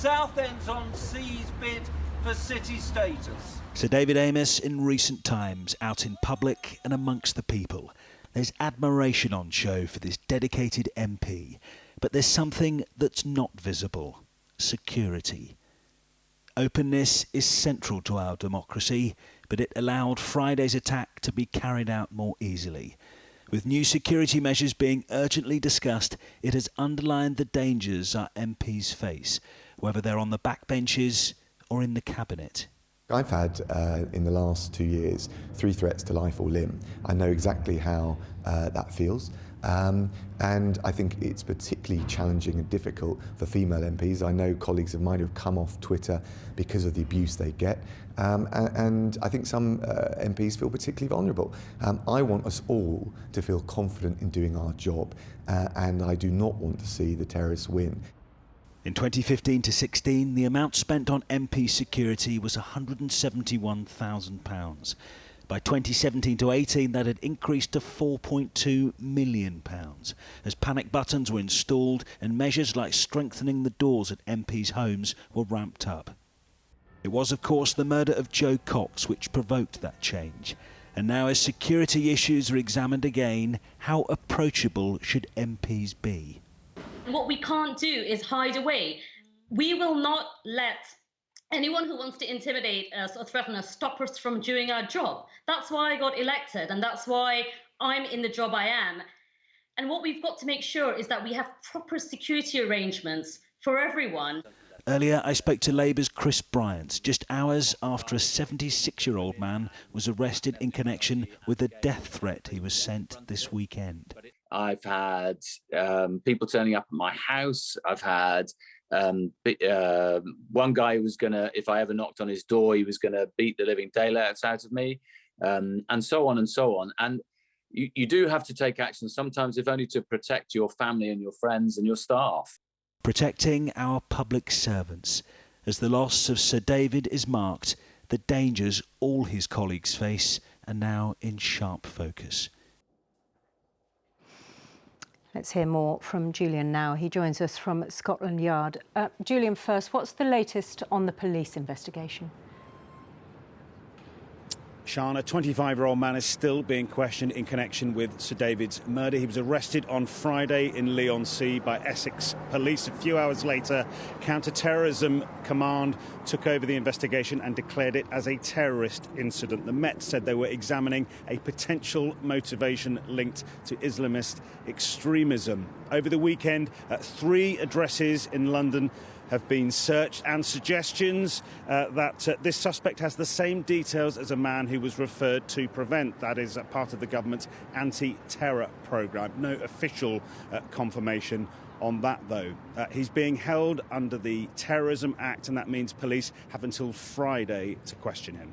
Southend's-on-Sea's bid for city status. Sir David Amess in recent times, out in public and amongst the people. There's admiration on show for this dedicated MP. But there's something that's not visible: security. Openness is central to our democracy, but it allowed Friday's attack to be carried out more easily. With new security measures being urgently discussed, it has underlined the dangers our MPs face, whether they're on the backbenches or in the cabinet. I've had, in the last 2 years, 3 threats to life or limb. I know exactly how that feels. And I think it's particularly challenging and difficult for female MPs. I know colleagues of mine who have come off Twitter because of the abuse they get. And I think some MPs feel particularly vulnerable. I want us all to feel confident in doing our job. And I do not want to see the terrorists win. In 2015 to 16, the amount spent on MP security was £171,000. By 2017 to 18, that had increased to £4.2 million, as panic buttons were installed and measures like strengthening the doors at MPs' homes were ramped up. It was, of course, the murder of Joe Cox which provoked that change. And now, as security issues are examined again, how approachable should MPs be? What we can't do is hide away. We will not let anyone who wants to intimidate us or threaten us stop us from doing our job. That's why I got elected, and that's why I'm in the job I am. And what we've got to make sure is that we have proper security arrangements for everyone. Earlier, I spoke to Labour's Chris Bryant, just hours after a 76-year-old man was arrested in connection with a death threat he was sent this weekend. I've had people turning up at my house. I've had one guy who was going to, if I ever knocked on his door, he was going to beat the living daylights out of me, and so on and so on. And you do have to take action, sometimes if only to protect your family and your friends and your staff. Protecting our public servants. As the loss of Sir David is marked, the dangers all his colleagues face are now in sharp focus. Let's hear more from Julian now. He joins us from Scotland Yard. Julian, first, what's the latest on the police investigation? Sian, a 25-year-old man is still being questioned in connection with Sir David's murder. He was arrested on Friday in Leigh-on-Sea by Essex police. A few hours later, Counter-Terrorism Command took over the investigation and declared it as a terrorist incident. The Met said they were examining a potential motivation linked to Islamist extremism. Over the weekend, 3 addresses in London have been searched, and suggestions that this suspect has the same details as a man who was referred to Prevent. That is part of the government's anti-terror programme. No official confirmation on that, though. He's being held under the Terrorism Act, and that means police have until Friday to question him.